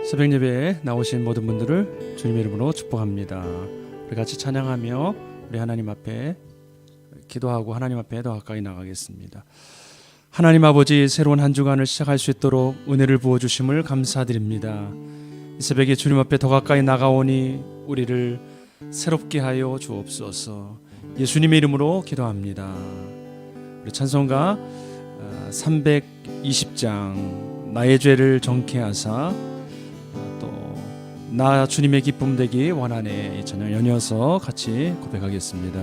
새벽 예배에 나오신 모든 분들을 주님의 이름으로 축복합니다. 우리 같이 찬양하며 우리 하나님 앞에 기도하고 하나님 앞에 더 가까이 나가겠습니다. 하나님 아버지, 새로운 한 주간을 시작할 수 있도록 은혜를 부어주심을 감사드립니다. 이 새벽에 주님 앞에 더 가까이 나가오니 우리를 새롭게 하여 주옵소서. 예수님의 이름으로 기도합니다. 우리 찬송가 320장 나의 죄를 정케 하사 나 주님의 기쁨 되기 원하네, 이 찬양 연이어서 같이 고백하겠습니다.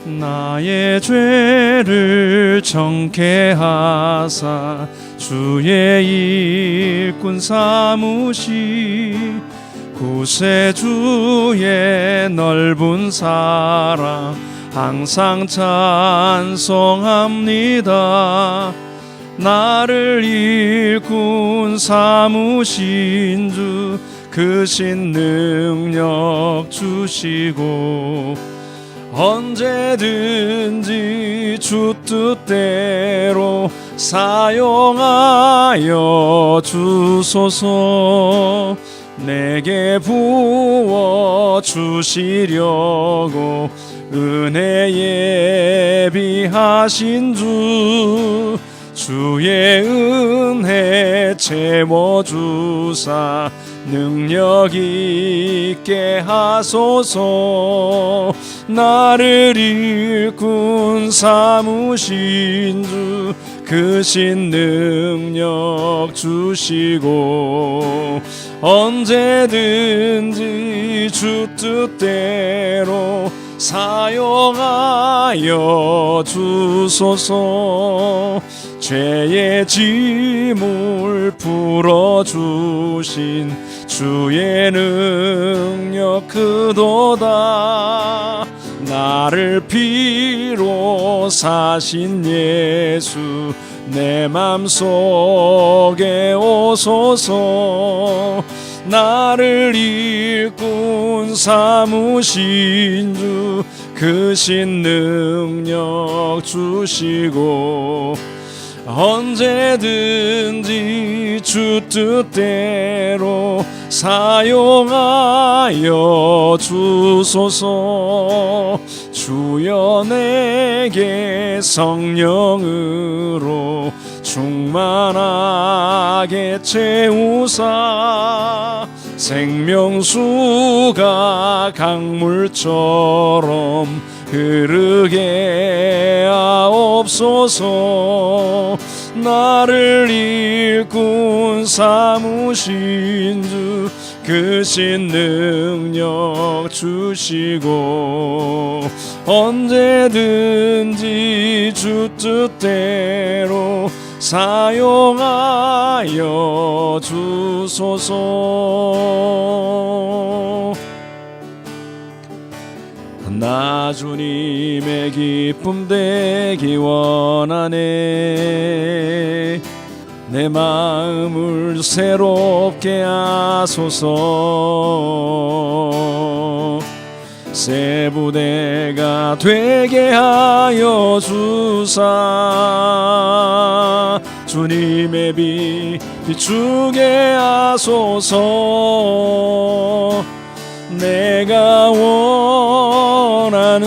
나의 죄를 정케 하사 주의 일꾼 삼으시 구세주의 넓은 사랑 항상 찬송합니다. 나를 일꾼 삼으신 주 크신 능력 주시고 언제든지 주 뜻대로 사용하여 주소서. 내게 부어 주시려고 은혜 예비하신 주 주의 은혜 채워주사 능력 있게 하소서. 나를 일꾼 삼으신 주 크신 능력 주시고 언제든지 주 뜻대로 사용하여 주소서. 죄의 짐을 풀어주신 주의 능력 크도다. 나를 피로 사신 예수 내 맘속에 오소서. 나를 일꾼 삼으신 주 크신 능력 주시고 언제든지 주 뜻대로 사용하여 주소서. 주여 내게 성령으로 충만하게 채우사 생명수가 강물처럼 흐르게 하옵소서. 나를 일꾼 삼으신 주 크신 능력 주시고 언제든지 주 뜻대로 사용하여 주소서. 나 주님의 기쁨 되기 원하네. 내 마음을 새롭게 하소서. 새 부대가 되게 하여 주사 주님의 빛 비추게 하소서. 내가 원하는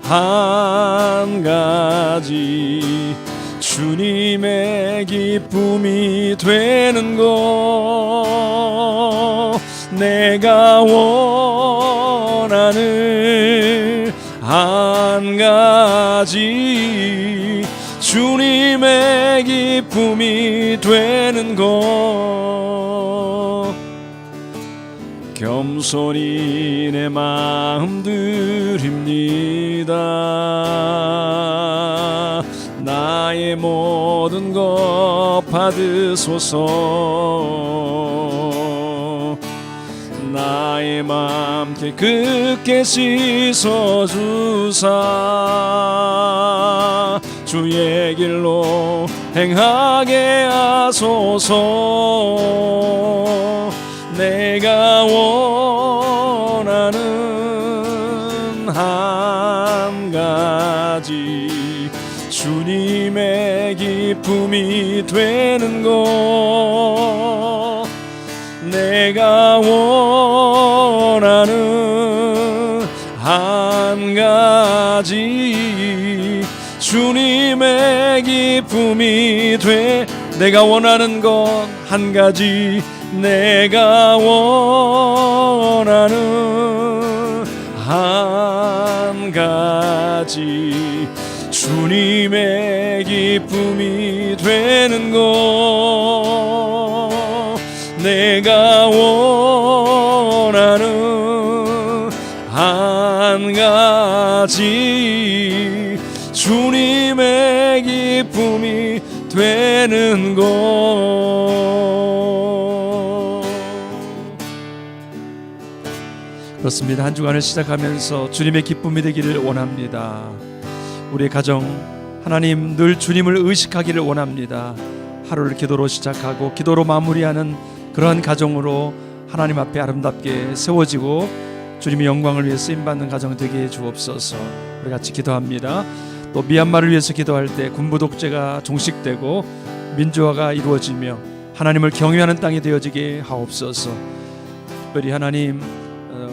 한 가지 주님의 기쁨이 되는 것. 내가 원하는 한 가지 주님의 기쁨이 되는 것. 겸손히 내 마음 드립니다. 나의 모든 것 받으소서. 나의 맘 깨끗게 씻어주사 주의 길로 행하게 하소서. 내가 원하는 한 가지 주님의 길 기쁨이 되는 것, 내가 원하는 한 가지 주님의 기쁨이 돼. 내가 원하는 것 한 가지, 내가 원하는 한 가지 주님의 기쁨이 되는 것, 내가 원하는 한 가지 주님의 기쁨이 되는 것. 그렇습니다. 한 주간을 시작하면서 주님의 기쁨이 되기를 원합니다. 우리의 가정, 하나님 늘 주님을 의식하기를 원합니다. 하루를 기도로 시작하고 기도로 마무리하는 그러한 가정으로 하나님 앞에 아름답게 세워지고 주님의 영광을 위해 쓰임받는 가정 되게 해 주옵소서. 우리 같이 기도합니다. 또 미얀마를 위해서 기도할 때 군부 독재가 종식되고 민주화가 이루어지며 하나님을 경외하는 땅이 되어지게 하옵소서. 특별히 하나님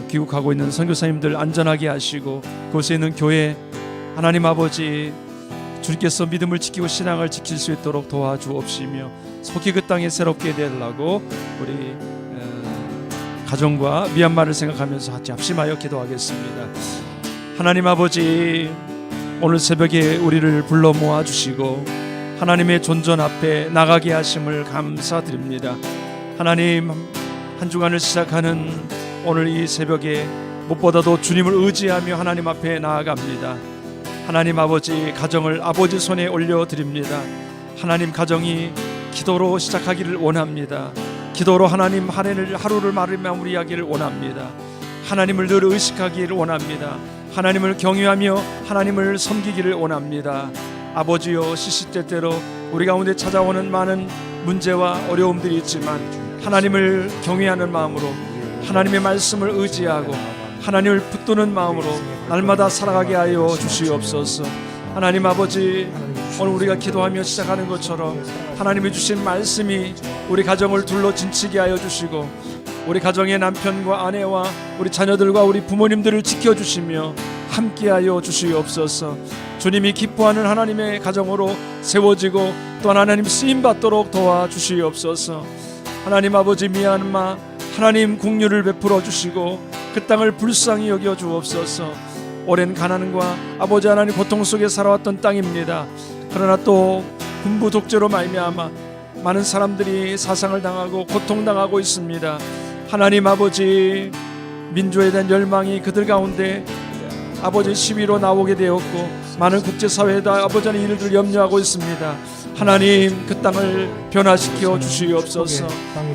귀국하고 있는 선교사님들 안전하게 하시고 그곳에 있는 교회, 하나님 아버지 주님께서 믿음을 지키고 신앙을 지킬 수 있도록 도와주옵시며 속히 그 땅에 새롭게 되려고 우리 가정과 미얀마를 생각하면서 같이 합심하여 기도하겠습니다. 하나님 아버지, 오늘 새벽에 우리를 불러 모아주시고 하나님의 존전 앞에 나가게 하심을 감사드립니다. 하나님, 한 주간을 시작하는 오늘 이 새벽에 무엇보다도 주님을 의지하며 하나님 앞에 나아갑니다. 하나님 아버지, 가정을 아버지 손에 올려드립니다. 하나님, 가정이 기도로 시작하기를 원합니다. 기도로 하나님 하루를 마무리하기를 원합니다. 하나님을 늘 의식하기를 원합니다. 하나님을 경외하며 하나님을 섬기기를 원합니다. 아버지여, 시시때때로 우리 가운데 찾아오는 많은 문제와 어려움들이 있지만 하나님을 경외하는 마음으로 하나님의 말씀을 의지하고 하나님을 붙드는 마음으로 날마다 살아가게 하여 주시옵소서. 하나님 아버지, 오늘 우리가 기도하며 시작하는 것처럼 하나님이 주신 말씀이 우리 가정을 둘러 진치게 하여 주시고 우리 가정의 남편과 아내와 우리 자녀들과 우리 부모님들을 지켜주시며 함께하여 주시옵소서. 주님이 기뻐하는 하나님의 가정으로 세워지고 또한 하나님 쓰임받도록 도와주시옵소서. 하나님 아버지, 미얀마 하나님 긍휼을 베풀어 주시고 그 땅을 불쌍히 여겨 주옵소서. 오랜 가난과 아버지 하나님 고통 속에 살아왔던 땅입니다. 그러나 또 군부 독재로 말미암아 많은 사람들이 사상을 당하고 고통당하고 있습니다. 하나님 아버지, 민주에 대한 열망이 그들 가운데 아버지 시위로 나오게 되었고 많은 국제사회에다 아버지 하나님 일들 염려하고 있습니다. 하나님, 그 땅을 변화시켜 주시옵소서.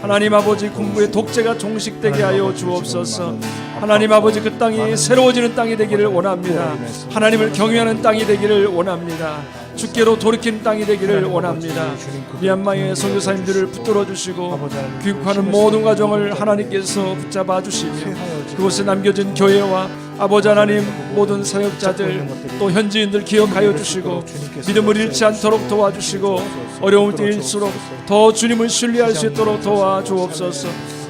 하나님 아버지, 군부의 독재가 종식되게 하여 주옵소서. 하나님 아버지, 그 땅이 새로워지는 땅이 되기를 원합니다. 하나님을 경외하는 땅이 되기를 원합니다. 주께로 돌이킨 땅이 되기를 원합니다. 미얀마의 선교사님들을 붙들어 주시고 귀국하는 모든 가정을 하나님께서 붙잡아 주시며 그곳에 남겨진 교회와 아버지 하나님 모든 사역자들 또 현지인들 기억하여 주시고 믿음을 잃지 않도록 도와주시고 어려울 때일수록 더 주님을 신뢰할 수 있도록 도와주옵소서.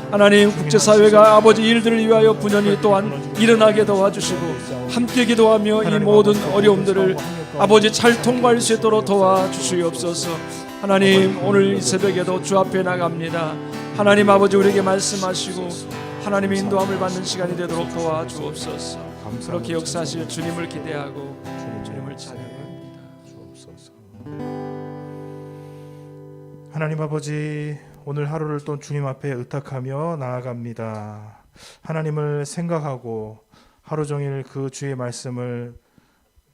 하나님, 국제사회가 아버지 일들을 위하여 분연히 또한 일어나게 도와주시고 함께 기도하며 이 모든 어려움들을 아버지 잘 통과할 수 있도록 도와주시옵소서. 하나님, 오늘 이 새벽에도 주 앞에 나갑니다. 하나님 아버지, 우리에게 말씀하시고 하나님의 인도함을 받는 시간이 되도록 도와주옵소서. 그렇게 역사하실 주님을 기대하고 주님을 찬양합니다. 하나님 아버지, 오늘 하루를 또 주님 앞에 의탁하며 나아갑니다. 하나님을 생각하고 하루 종일 그 주의 말씀을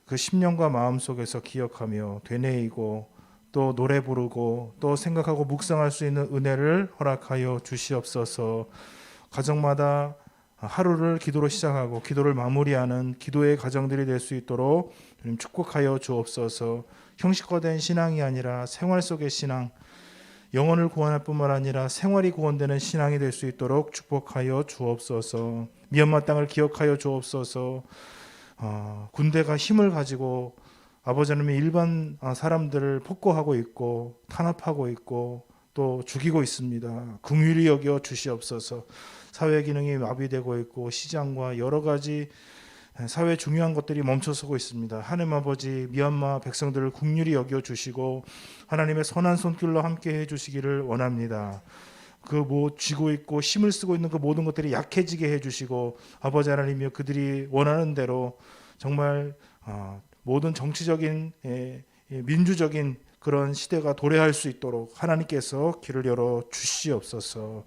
그 심령과 마음속에서 기억하며 되뇌이고 또 노래 부르고 또 생각하고 묵상할 수 있는 은혜를 허락하여 주시옵소서. 가정마다 하루를 기도로 시작하고 기도를 마무리하는 기도의 가정들이 될 수 있도록 주님 축복하여 주옵소서. 형식화된 신앙이 아니라 생활 속의 신앙, 영혼을 구원할 뿐만 아니라 생활이 구원되는 신앙이 될 수 있도록 축복하여 주옵소서. 미얀마 땅을 기억하여 주옵소서. 군대가 힘을 가지고 아버지 하나님이 일반 사람들을 폭거하고 있고 탄압하고 있고 또 죽이고 있습니다. 긍휼히 여겨 주시옵소서. 사회 기능이 마비되고 있고 시장과 여러 가지 사회 중요한 것들이 멈춰서고 있습니다. 하나님 아버지 미얀마 백성들을 긍휼히 여겨 주시고 하나님의 선한 손길로 함께 해 주시기를 원합니다. 그 쥐고 있고 힘을 쓰고 있는 그 모든 것들이 약해지게 해 주시고 아버지 하나님이여 그들이 원하는 대로 정말 모든 정치적인 민주적인 그런 시대가 도래할 수 있도록 하나님께서 길을 열어 주시옵소서.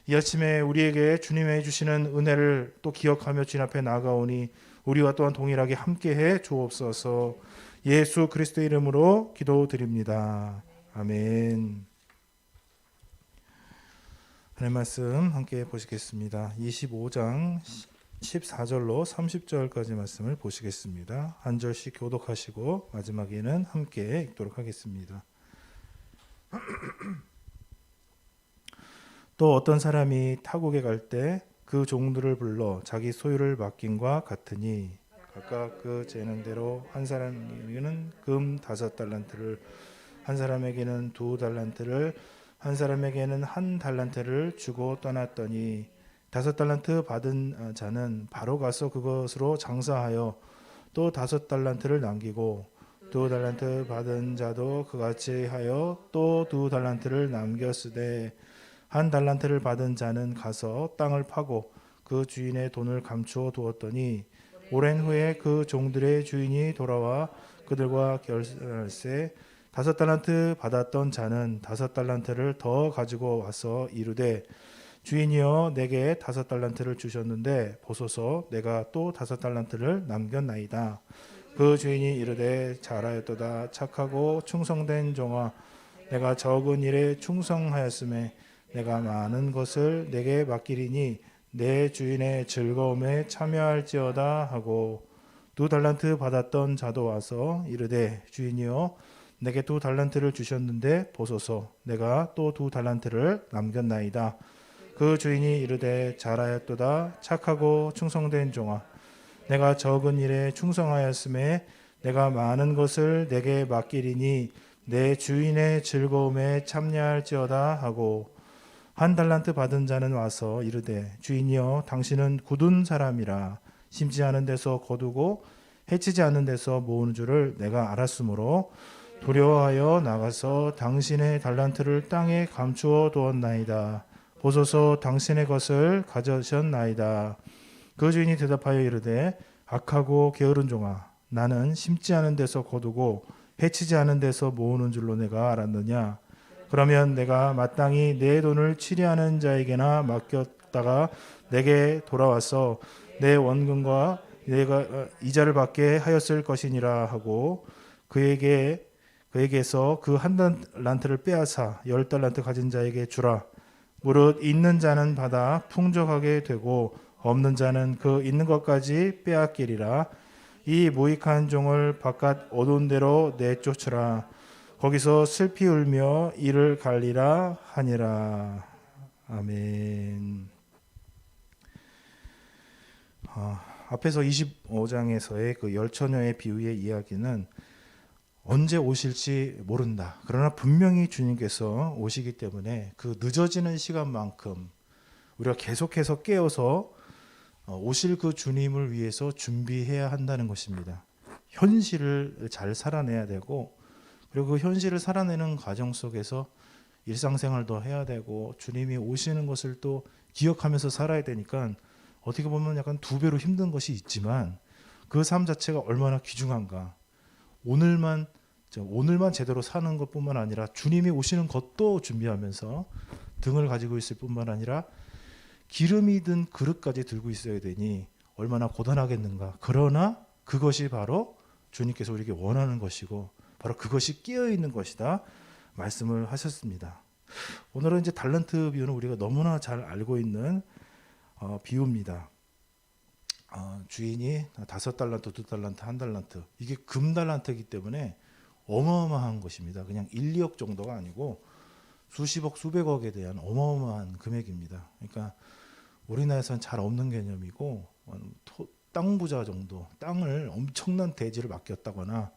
이 아침에 우리에게 주님의 주시는 은혜를 또 기억하며 주님 앞에 나아가오니 우리와 또한 동일하게 함께해 주옵소서. 예수 그리스도의 이름으로 기도드립니다. 아멘. 하나님 말씀 함께 보시겠습니다. 25장 14절로 30절까지 말씀을 보시겠습니다. 한 절씩 교독하시고 마지막에는 함께 읽도록 하겠습니다. 또 어떤 사람이 타국에 갈 때 그 종들을 불러 자기 소유를 맡김과 같으니 각각 그 재는 대로 한 사람에게는 금 5달란트를 한 사람에게는 2달란트를 한 사람에게는 1달란트를 주고 떠났더니 5달란트 받은 자는 바로 가서 그것으로 장사하여 또 5달란트를 남기고 2달란트 받은 자도 그같이 하여 또 2달란트를 남겼으되 1달란트를 받은 자는 가서 땅을 파고 그 주인의 돈을 감추어 두었더니 오랜 후에 그 종들의 주인이 돌아와 그들과 결셀세 5달란트 받았던 자는 5달란트를 더 가지고 와서 이르되 주인이여 내게 5달란트를 주셨는데 보소서 내가 또 5달란트를 남겼나이다. 그 주인이 이르되 잘하였도다 착하고 충성된 종아 내가 적은 일에 충성하였음에 내가 많은 것을 내게 맡기리니 내 주인의 즐거움에 참여할지어다 하고 2달란트 받았던 자도 와서 이르되 주인이여 내게 2달란트를 주셨는데 보소서 내가 또 2달란트를 남겼나이다. 그 주인이 이르되 잘하였도다 착하고 충성된 종아 내가 적은 일에 충성하였음에 내가 많은 것을 내게 맡기리니 내 주인의 즐거움에 참여할지어다 하고 1달란트 받은 자는 와서 이르되 주인이여 당신은 굳은 사람이라 심지 않은 데서 거두고 해치지 않는 데서 모으는 줄을 내가 알았으므로 두려워하여 나가서 당신의 달란트를 땅에 감추어 두었나이다. 보소서 당신의 것을 가져셨나이다. 그 주인이 대답하여 이르되 악하고 게으른 종아 나는 심지 않은 데서 거두고 해치지 않은 데서 모으는 줄로 내가 알았느냐. 그러면 내가 마땅히 내 돈을 치리하는 자에게나 맡겼다가 내게 돌아와서 내 원금과 내가 이자를 받게 하였을 것이니라 하고 그에게서 그 1달란트를 빼앗아 10달란트 가진 자에게 주라. 무릇 있는 자는 받아 풍족하게 되고 없는 자는 그 있는 것까지 빼앗기리라. 이 무익한 종을 바깥 어두운 데로 내쫓으라. 거기서 슬피 울며 이를 갈리라 하니라. 아멘. 앞에서 25장에서의 그 열처녀의 비유의 이야기는 언제 오실지 모른다. 그러나 분명히 주님께서 오시기 때문에 그 늦어지는 시간만큼 우리가 계속해서 깨어서 오실 그 주님을 위해서 준비해야 한다는 것입니다. 현실을 잘 살아내야 되고 그리고 그 현실을 살아내는 과정 속에서 일상생활도 해야 되고 주님이 오시는 것을 또 기억하면서 살아야 되니까 어떻게 보면 약간 2배로 힘든 것이 있지만 그 삶 자체가 얼마나 귀중한가. 오늘만 제대로 사는 것뿐만 아니라 주님이 오시는 것도 준비하면서 등을 가지고 있을 뿐만 아니라 기름이 든 그릇까지 들고 있어야 되니 얼마나 고단하겠는가. 그러나 그것이 바로 주님께서 우리에게 원하는 것이고 바로 그것이 깨어있는 것이다 말씀을 하셨습니다. 오늘은 이제 달란트 비유는 우리가 너무나 잘 알고 있는 비유입니다. 주인이 5달란트, 2달란트, 1달란트 이게 금달란트이기 때문에 어마어마한 것입니다. 그냥 1, 2억 정도가 아니고 수십억, 수백억에 대한 어마어마한 금액입니다. 그러니까 우리나라에서는 잘 없는 개념이고 땅 부자 정도, 땅을 엄청난 대지를 맡겼다거나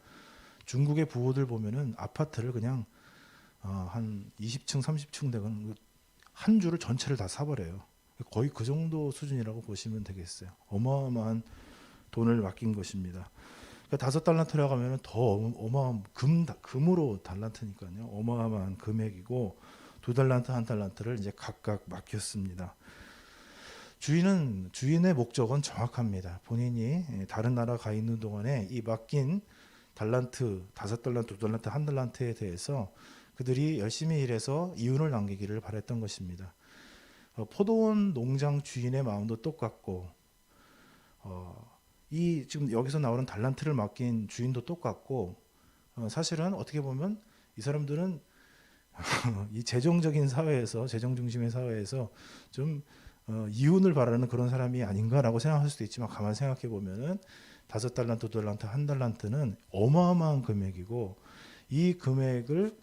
중국의 부호들 보면은 아파트를 그냥 한 20층, 30층 되건 한 주를 전체를 다 사버려요. 거의 그 정도 수준이라고 보시면 되겠어요. 어마어마한 돈을 맡긴 것입니다. 그러니까 5달란트라고 하면 더 어마어마한 금으로 달란트니까요. 어마어마한 금액이고 2달란트, 1달란트를 이제 각각 맡겼습니다. 주인의 목적은 정확합니다. 본인이 다른 나라 가 있는 동안에 이 맡긴 달란트, 5달란트, 2달란트, 1달란트에 대해서 그들이 열심히 일해서 이윤을 남기기를 바랬던 것입니다. 포도원 농장 주인의 마음도 똑같고 이 지금 여기서 나오는 달란트를 맡긴 주인도 똑같고 사실은 어떻게 보면 이 사람들은 이 재정적인 사회에서 재정 중심의 사회에서 좀 이윤을 바라는 그런 사람이 아닌가라고 생각할 수도 있지만 가만 생각해 보면은 5달란트, 2달란트, 1달란트는 어마어마한 금액이고 이 금액을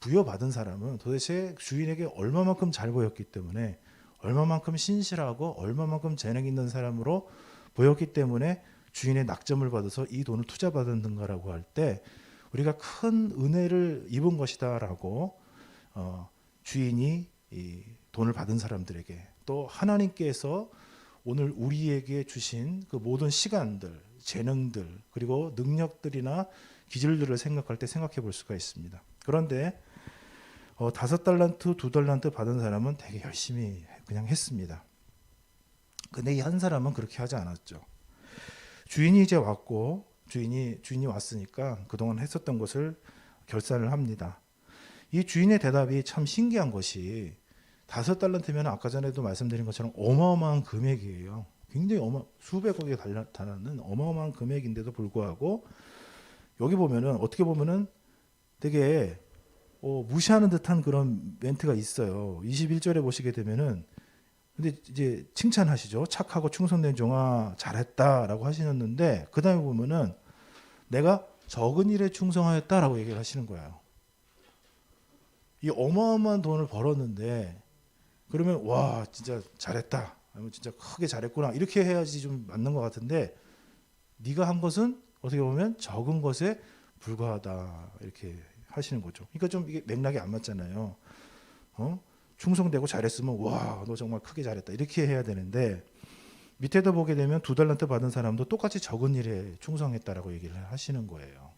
부여받은 사람은 도대체 주인에게 얼마만큼 잘 보였기 때문에 얼마만큼 신실하고 얼마만큼 재능 있는 사람으로 보였기 때문에 주인의 낙점을 받아서 이 돈을 투자받았는가라고 할 때 우리가 큰 은혜를 입은 것이다라고 주인이 이 돈을 받은 사람들에게 또 하나님께서 오늘 우리에게 주신 그 모든 시간들, 재능들 그리고 능력들이나 기질들을 생각할 때 생각해 볼 수가 있습니다. 그런데 5달란트, 2달란트 받은 사람은 되게 열심히 그냥 했습니다. 근데 이 한 사람은 그렇게 하지 않았죠. 주인이 이제 왔고 주인이 왔으니까 그동안 했었던 것을 결산을 합니다. 이 주인의 대답이 참 신기한 것이 5달란트면 아까 전에도 말씀드린 것처럼 어마어마한 금액이에요. 굉장히 수백억에 달하는 어마어마한 금액인데도 불구하고 여기 보면은 어떻게 보면은 되게 무시하는 듯한 그런 멘트가 있어요. 21절에 보시게 되면은 근데 이제 칭찬하시죠. 착하고 충성된 종아 잘했다라고 하시는데 그 다음에 보면은 내가 적은 일에 충성하였다라고 얘기를 하시는 거예요. 이 어마어마한 돈을 벌었는데 그러면 와 진짜 잘했다. 아니면 진짜 크게 잘했구나. 이렇게 해야지 좀 맞는 것 같은데 네가 한 것은 어떻게 보면 적은 것에 불과하다. 이렇게 하시는 거죠. 그러니까 좀 이게 맥락이 안 맞잖아요. 충성되고 잘했으면 와, 너 정말 크게 잘했다. 이렇게 해야 되는데 밑에도 보게 되면 2달란트 받은 사람도 똑같이 적은 일에 충성했다라고 얘기를 하시는 거예요.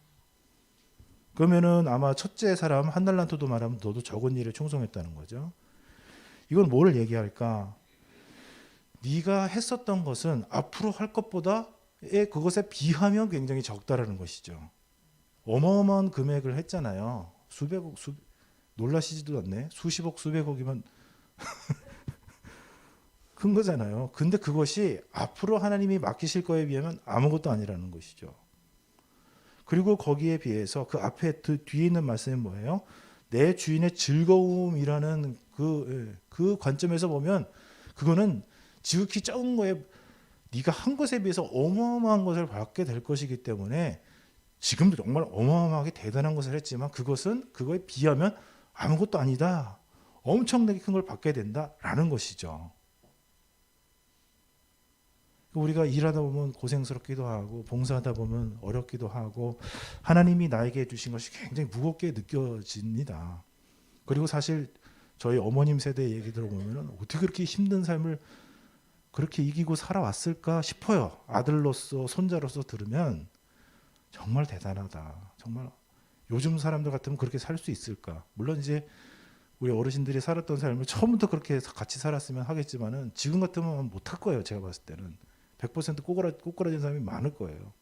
그러면은 아마 첫째 사람 1달란트도 말하면 너도 적은 일에 충성했다는 거죠. 이건 뭘 얘기할까? 네가 했었던 것은 앞으로 할 것보다 그것에 비하면 굉장히 적다라는 것이죠. 어마어마한 금액을 했잖아요. 수백억, 놀라시지도 않네. 수십억, 수백억이면 큰 거잖아요. 근데 그것이 앞으로 하나님이 맡기실 거에 비하면 아무것도 아니라는 것이죠. 그리고 거기에 비해서 그 앞에 뒤에 있는 말씀이 뭐예요? 내 주인의 즐거움이라는 그 관점에서 보면 그거는 지극히 적은 거에 네가 한 것에 비해서 어마어마한 것을 받게 될 것이기 때문에 지금도 정말 어마어마하게 대단한 것을 했지만 그것은 그거에 비하면 아무것도 아니다. 엄청나게 큰 걸 받게 된다라는 것이죠. 우리가 일하다 보면 고생스럽기도 하고 봉사하다 보면 어렵기도 하고 하나님이 나에게 주신 것이 굉장히 무겁게 느껴집니다. 그리고 사실 저희 어머님 세대 얘기 들어보면 어떻게 그렇게 힘든 삶을 그렇게 이기고 살아왔을까 싶어요. 아들로서 손자로서 들으면 정말 대단하다. 정말 요즘 사람들 같으면 그렇게 살 수 있을까? 물론 이제 우리 어르신들이 살았던 삶을 처음부터 그렇게 같이 살았으면 하겠지만은 지금 같으면 못할 거예요. 제가 봤을 때는 100% 꼬꾸라진 사람이 많을 거예요.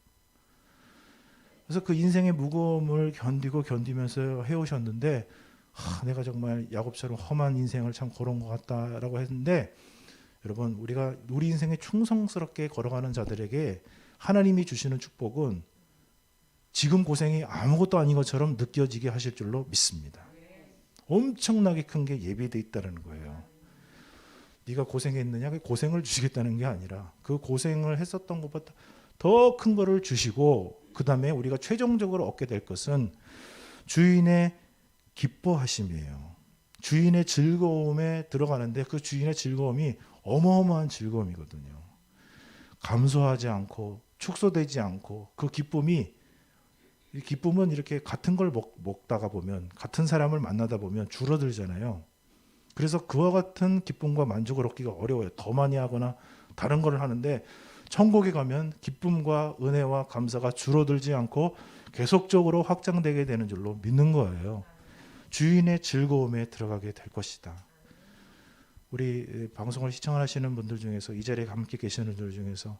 그래서 그 인생의 무거움을 견디면서 해오셨는데 내가 정말 야곱처럼 험한 인생을 참 걸어온 것 같다라고 했는데 여러분 우리가 우리 인생에 충성스럽게 걸어가는 자들에게 하나님이 주시는 축복은 지금 고생이 아무것도 아닌 것처럼 느껴지게 하실 줄로 믿습니다. 엄청나게 큰 게 예비되어 있다는 거예요. 네가 고생했느냐? 그 고생을 주시겠다는 게 아니라 그 고생을 했었던 것보다 더 큰 거를 주시고 그 다음에 우리가 최종적으로 얻게 될 것은 주인의 기뻐하심이에요. 주인의 즐거움에 들어가는데 그 주인의 즐거움이 어마어마한 즐거움이거든요. 감소하지 않고 축소되지 않고 그 기쁨이 이 기쁨은 이렇게 같은 걸 먹다가 보면, 같은 사람을 만나다 보면 줄어들잖아요. 그래서 그와 같은 기쁨과 만족을 얻기가 어려워요. 더 많이 하거나 다른 걸 하는데, 천국에 가면 기쁨과 은혜와 감사가 줄어들지 않고 계속적으로 확장되게 되는 줄로 믿는 거예요. 주인의 즐거움에 들어가게 될 것이다. 우리 방송을 시청하시는 분들 중에서, 이 자리에 함께 계시는 분들 중에서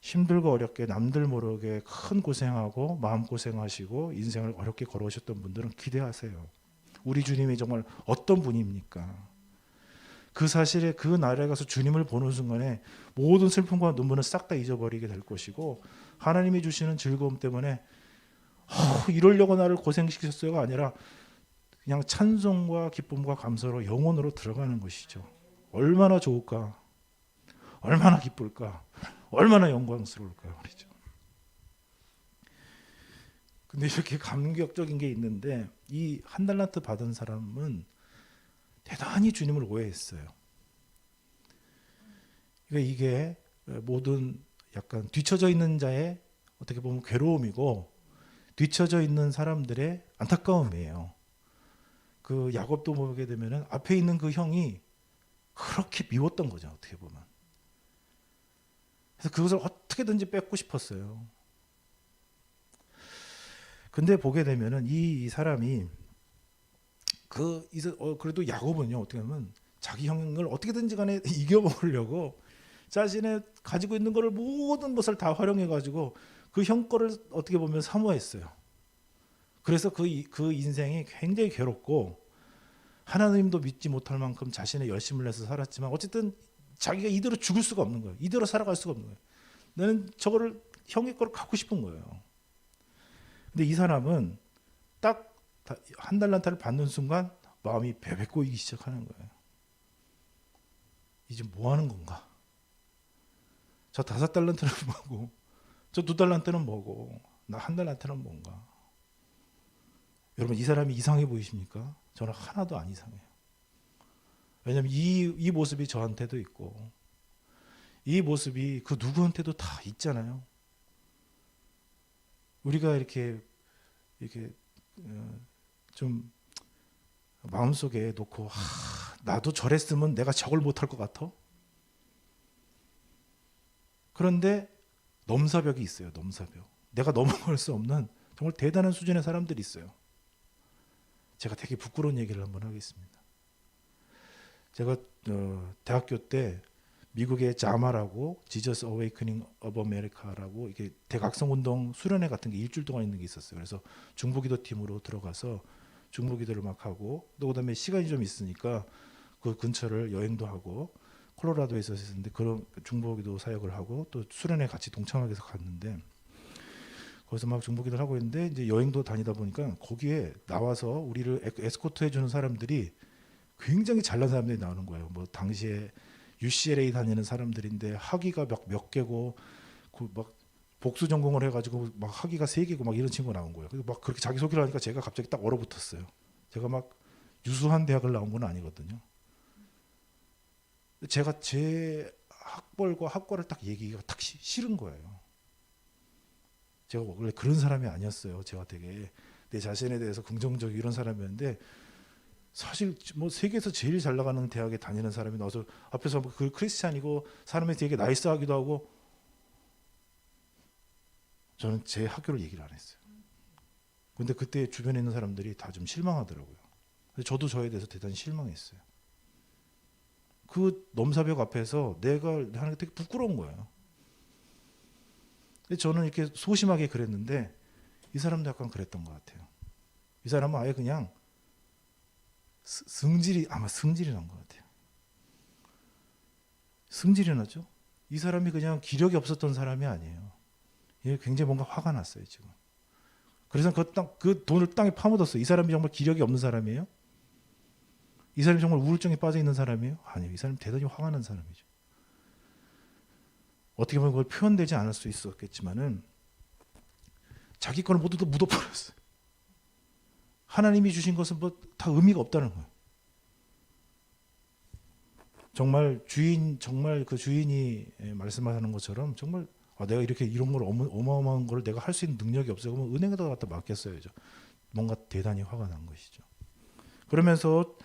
힘들고 어렵게 남들 모르게 큰 고생하고 마음고생하시고 인생을 어렵게 걸어오셨던 분들은 기대하세요. 우리 주님이 정말 어떤 분입니까? 그 사실에 그 나라에 가서 주님을 보는 순간에 모든 슬픔과 눈물은 싹 다 잊어버리게 될 것이고, 하나님이 주시는 즐거움 때문에 이러려고 나를 고생시키셨어요가 아니라 그냥 찬송과 기쁨과 감사로 영혼으로 들어가는 것이죠. 얼마나 좋을까? 얼마나 기쁠까? 얼마나 영광스러울까 말이죠. 근데 이렇게 감격적인 게 있는데, 이 한 달란트 받은 사람은 대단히 주님을 오해했어요. 그러니까 이게 모든 약간 뒤처져 있는 자의 어떻게 보면 괴로움이고, 뒤처져 있는 사람들의 안타까움이에요. 그 야곱도 보게 되면은 앞에 있는 그 형이 그렇게 미웠던 거죠, 어떻게 보면. 그래서 그것을 어떻게든지 뺏고 싶었어요. 근데 보게 되면은 이 사람이 그래도 야곱은요, 어떻게 하면 자기 형을 어떻게든지 간에 이겨먹으려고 자신의 가지고 있는 거를, 모든 것을 다 활용해 가지고 그 형 거를 어떻게 보면 사모했어요. 그래서 그 인생이 굉장히 괴롭고, 하나님도 믿지 못할 만큼 자신의 열심을 내서 살았지만 어쨌든 자기가 이대로 죽을 수가 없는 거예요. 이대로 살아갈 수가 없는 거예요. 나는 저거를, 형의 거를 갖고 싶은 거예요. 근데 이 사람은 딱 한 달란트를 받는 순간 마음이 베베 꼬이기 시작하는 거예요. 이제 뭐 하는 건가? 저 5달란트는 뭐고, 저 2달란트는 뭐고, 나 1달란트는 뭔가? 여러분, 이 사람이 이상해 보이십니까? 저는 하나도 안 이상해요. 왜냐하면 이 모습이 저한테도 있고, 이 모습이 그 누구한테도 다 있잖아요. 우리가 이렇게 좀 마음속에 놓고, 나도 저랬으면 내가 저걸 못할 것 같아. 그런데 넘사벽이 있어요. 넘사벽. 내가 넘어갈 수 없는 정말 대단한 수준의 사람들이 있어요. 제가 되게 부끄러운 얘기를 한번 하겠습니다. 제가 대학교 때 미국의 자마라고 지저스 어웨이크닝 오브 아메리카라고 이게 대각성 운동 수련회 같은 게 일주일 동안 있는 게 있었어요. 그래서 중보기도 팀으로 들어가서 중보기도를 막 하고, 또 그다음에 시간이 좀 있으니까 그 근처를 여행도 하고, 콜로라도에서 했는데 그런 중보기도 사역을 하고, 또 수련회 같이 동참하게 해서 갔는데, 거기서 막 중보기도를 하고 있는데 이제 여행도 다니다 보니까 거기에 나와서 우리를 에스코트 해주는 사람들이 굉장히 잘난 사람들이 나오는 거예요. 뭐 당시에 UCLA 다니는 사람들인데 학위가 몇 개고, 막 복수 전공을 해가지고 막 학위가 3개고 막 이런 친구가 나온 거예요. 그래서 막 그렇게 자기 소개를 하니까 제가 갑자기 딱 얼어붙었어요. 제가 막 유수한 대학을 나온 건 아니거든요. 제가 제 학벌과 학과를 딱 얘기가 딱 싫은 거예요. 제가 원래 그런 사람이 아니었어요. 제가 되게 내 자신에 대해서 긍정적 이런 사람이었는데, 사실 뭐 세계에서 제일 잘 나가는 대학에 다니는 사람이 나와서 앞에서 그 크리스찬이고 사람이 되게 나이스하기도 하고, 저는 제 학교를 얘기를 안 했어요. 근데 그때 주변에 있는 사람들이 다 좀 실망하더라고요. 저도 저에 대해서 대단히 실망했어요. 그 넘사벽 앞에서 내가 하는 게 되게 부끄러운 거예요. 근데 저는 이렇게 소심하게 그랬는데, 이 사람도 약간 그랬던 것 같아요. 이 사람은 아예 그냥 승질이 난 것 같아요. 승질이 나죠? 이 사람이 그냥 기력이 없었던 사람이 아니에요. 얘 굉장히 뭔가 화가 났어요, 지금. 그래서 그 돈을 땅에 파묻었어요. 이 사람이 정말 기력이 없는 사람이에요? 이 사람이 정말 우울증에 빠져 있는 사람이에요? 아니에요. 이 사람이 대단히 화가 난 사람이죠. 어떻게 보면 그걸 표현되지 않을 수 있었겠지만은 자기 거를 모두 다 묻어버렸어요. 하나님이 주신 것은 뭐 다 의미가 없다는 거예요. 정말 그 주인이 말씀하는 것처럼 정말 내가 이렇게 이런 걸 어마어마한 걸 내가 할 수 있는 능력이 없어요. 그러면 은행에다 갖다 맡겼어야죠. 뭔가 대단히 화가 난 것이죠. 그러면서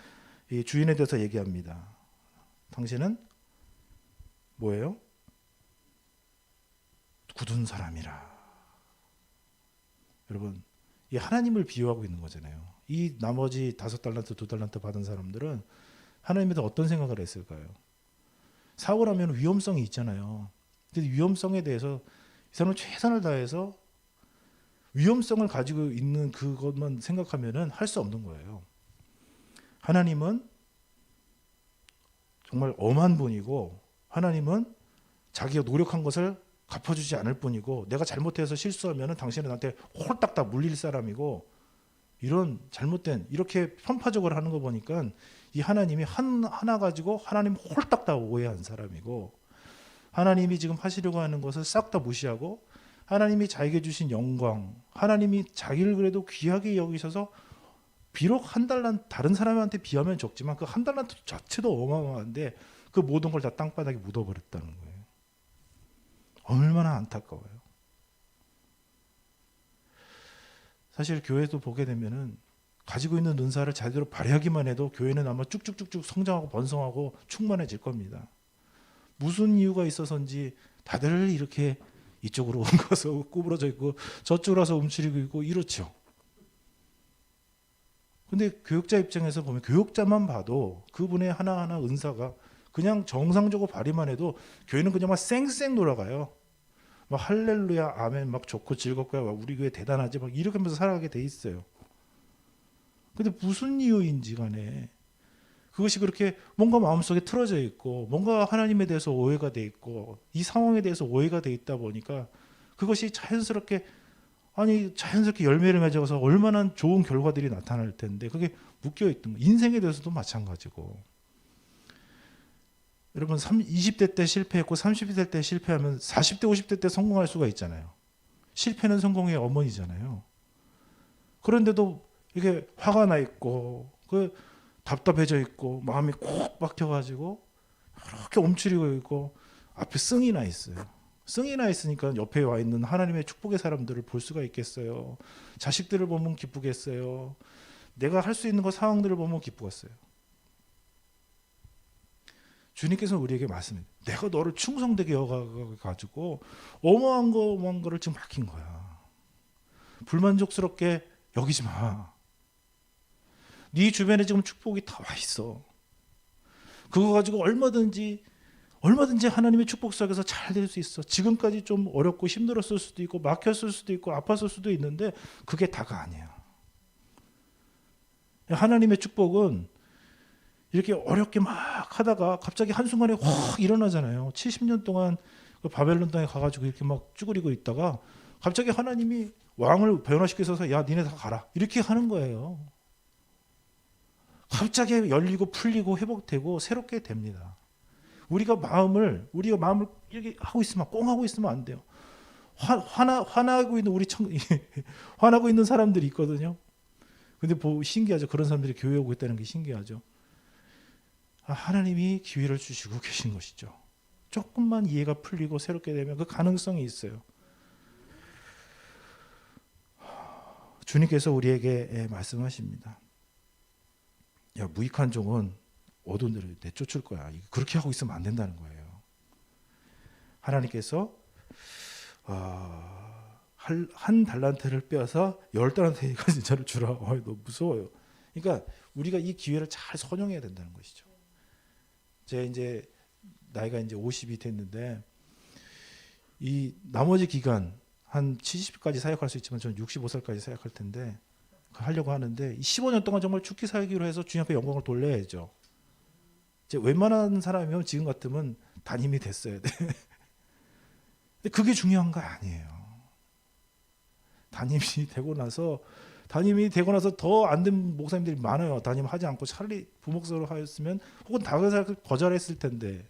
이 주인에 대해서 얘기합니다. 당신은 뭐예요? 굳은 사람이라. 여러분, 이 하나님을 비유하고 있는 거잖아요. 이 나머지 5달란트, 2달란트 받은 사람들은 하나님한테 어떤 생각을 했을까요? 사고 나면 위험성이 있잖아요. 근데 위험성에 대해서 이 사람은 최선을 다해서 위험성을 가지고 있는 그것만 생각하면은 할 수 없는 거예요. 하나님은 정말 엄한 분이고, 하나님은 자기가 노력한 것을 갚아주지 않을 뿐이고, 내가 잘못해서 실수하면은 당신은 나한테 홀딱 다 물릴 사람이고, 이런 잘못된 이렇게 편파적으로 하는 거 보니까 이 하나님이 하나 가지고 하나님 홀딱 다 오해한 사람이고, 하나님이 지금 하시려고 하는 것을 싹 다 무시하고, 하나님이 자기에게 주신 영광, 하나님이 자기를 그래도 귀하게 여기셔서 비록 한 달란트 다른 사람한테 비하면 적지만 그 한 달란트 자체도 어마어마한데 그 모든 걸 다 땅바닥에 묻어버렸다는 거예요. 얼마나 안타까워요. 사실 교회도 보게 되면은 가지고 있는 은사를 제대로 발휘하기만 해도 교회는 아마 쭉쭉쭉쭉 성장하고 번성하고 충만해질 겁니다. 무슨 이유가 있어서인지 다들 이렇게 이쪽으로 옮겨서 구부러져 있고 저쪽으로 와서 움츠리고 있고 이렇죠. 근데 교육자 입장에서 보면 교육자만 봐도 그분의 하나하나 은사가 그냥 정상적으로 발휘만 해도 교회는 그냥 막 쌩쌩 돌아가요. 막 할렐루야 아멘 막 좋고 즐겁고 막 우리 교회 대단하지 막 이렇게 하면서 살아가게 돼 있어요. 근데 무슨 이유인지 간에 그것이 그렇게 뭔가 마음속에 틀어져 있고 뭔가 하나님에 대해서 오해가 돼 있고 이 상황에 대해서 오해가 돼 있다 보니까 그것이 자연스럽게 열매를 맺어서 얼마나 좋은 결과들이 나타날 텐데 그게 묶여 있던 거. 인생에 대해서도 마찬가지고. 여러분 20대 때 실패했고 30대 때 실패하면 40대 50대 때 성공할 수가 있잖아요. 실패는 성공의 어머니잖아요. 그런데도 이게 화가 나 있고 그 답답해져 있고 마음이 콕 박혀가지고 이렇게 움츠리고 있고 앞에 승이 나 있어요. 승이 나 있으니까 옆에 와 있는 하나님의 축복의 사람들을 볼 수가 있겠어요. 자식들을 보면 기쁘겠어요. 내가 할 수 있는 거 상황들을 보면 기쁘겠어요. 주님께서는 우리에게 말씀해. 내가 너를 충성되게 여가지고 어마어마한 거를 지금 맡긴 거야. 불만족스럽게 여기지 마. 네 주변에 지금 축복이 다 와 있어. 그거 가지고 얼마든지 하나님의 축복 속에서 잘 될 수 있어. 지금까지 좀 어렵고 힘들었을 수도 있고 막혔을 수도 있고 아팠을 수도 있는데 그게 다가 아니야. 하나님의 축복은 이렇게 어렵게 막 하다가 갑자기 한순간에 확 일어나잖아요. 70년 동안 그 바벨론 땅에 가가지고 이렇게 막 쭈그리고 있다가 갑자기 하나님이 왕을 변화시켜서 야 니네 다 가라 이렇게 하는 거예요. 갑자기 열리고 풀리고 회복되고 새롭게 됩니다. 우리가 마음을 이렇게 하고 있으면 꽁하고 있으면 안 돼요. 화나고 있는 화나고 있는 사람들이 있거든요. 근데 신기하죠. 그런 사람들이 교회 오고 있다는 게 신기하죠. 하나님이 기회를 주시고 계신 것이죠. 조금만 이해가 풀리고 새롭게 되면 그 가능성이 있어요. 주님께서 우리에게 말씀하십니다. 야, 무익한 종은 어두운 데로 내쫓을 거야. 그렇게 하고 있으면 안 된다는 거예요. 하나님께서 한 달란트를 빼앗아 10달란트에 가진 자를 주라. 너무 무서워요. 그러니까 우리가 이 기회를 잘 선용해야 된다는 것이죠. 제가 이제 나이가 이제 50이 됐는데 이 나머지 기간 한 70까지 사역할 수 있지만 저는 65살까지 사역할 텐데 하려고 하는데 이 15년 동안 정말 죽기 살기로 해서 주님 앞에 영광을 돌려야죠. 이제 웬만한 사람이면 지금 같으면 담임이 됐어야 돼. 근데 그게 중요한 거 아니에요. 담임이 되고 나서 더 안 된 목사님들이 많아요. 담임하지 않고 차라리 부목사로 하였으면 혹은 다른 거절했을 텐데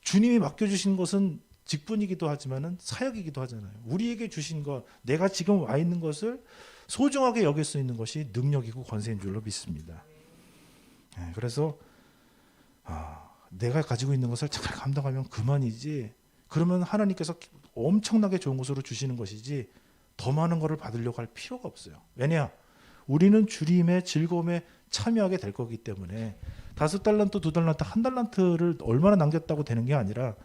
주님이 맡겨주신 것은 직분이기도 하지만은 사역이기도 하잖아요. 우리에게 주신 것, 내가 지금 와 있는 것을 소중하게 여길 수 있는 것이 능력이고 권세인 줄로 믿습니다. 그래서 내가 가지고 있는 것을 잘 감당하면 그만이지 그러면 하나님께서 엄청나게 좋은 것으로 주시는 것이지 더 많은 것을 받으려고 할 필요가 없어요. 왜냐? 우리는 주님의 즐거움에 참여하게 될 거기 때문에 5달란트, 2달란트, 1달란트를 얼마나 남겼다고 되는 게 아니라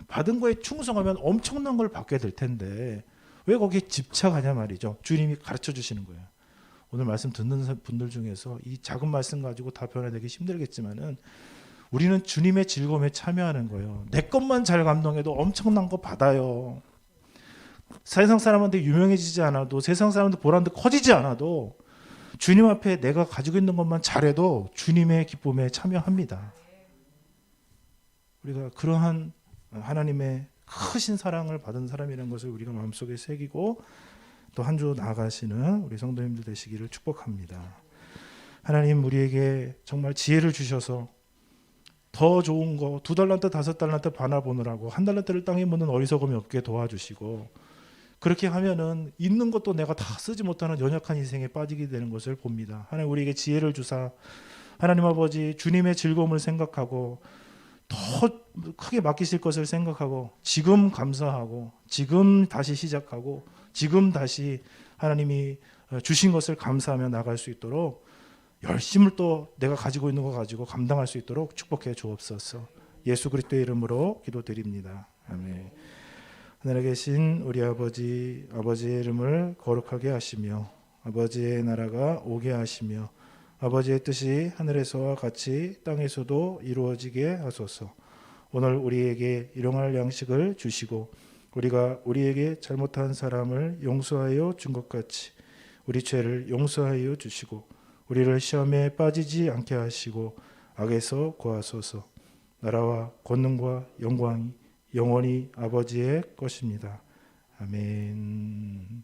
받은 거에 충성하면 엄청난 걸 받게 될 텐데 왜 거기에 집착하냐 말이죠. 주님이 가르쳐 주시는 거예요. 오늘 말씀 듣는 분들 중에서 이 작은 말씀 가지고 다 변화되기 힘들겠지만은 우리는 주님의 즐거움에 참여하는 거예요. 내 것만 잘 감동해도 엄청난 거 받아요. 세상 사람한테 유명해지지 않아도 세상 사람한테 보람도 커지지 않아도 주님 앞에 내가 가지고 있는 것만 잘해도 주님의 기쁨에 참여합니다. 우리가 그러한 하나님의 크신 사랑을 받은 사람이라는 것을 우리가 마음속에 새기고 또 한 주 나아가시는 우리 성도님들 되시기를 축복합니다. 하나님 우리에게 정말 지혜를 주셔서 더 좋은 거 2달란트 5달란트 바라보느라고 1달란트를 땅에 묻는 어리석음이 없게 도와주시고 그렇게 하면은 있는 것도 내가 다 쓰지 못하는 연약한 인생에 빠지게 되는 것을 봅니다. 하나님 우리에게 지혜를 주사 하나님 아버지 주님의 즐거움을 생각하고 더 크게 맡기실 것을 생각하고 지금 감사하고 지금 다시 시작하고 지금 다시 하나님이 주신 것을 감사하며 나갈 수 있도록 열심을 또 내가 가지고 있는 거 가지고 감당할 수 있도록 축복해 주옵소서. 예수 그리스도의 이름으로 기도드립니다. 아멘. 하늘에 계신 우리 아버지의 이름을 거룩하게 하시며 아버지의 나라가 오게 하시며 아버지의 뜻이 하늘에서와 같이 땅에서도 이루어지게 하소서. 오늘 우리에게 일용할 양식을 주시고 우리가 우리에게 잘못한 사람을 용서하여 준 것 같이 우리 죄를 용서하여 주시고 우리를 시험에 빠지지 않게 하시고 악에서 구하소서. 나라와 권능과 영광이 영원히 아버지의 것입니다. 아멘.